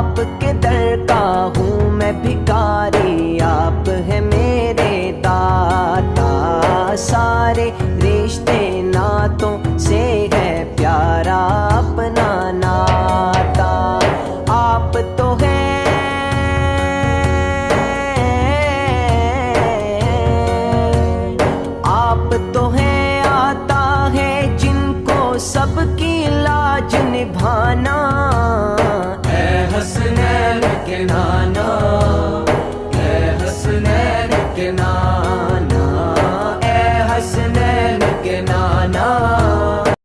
आपके दर का हूँ मैं भिखारी, आप है मेरे दाता। सारे रिश्ते नातों से है प्यारा अपना नाता। आप तो हैं आप तो हैं आता है जिनको सबकी लाज निभाना। ऐ हसनैन के नाना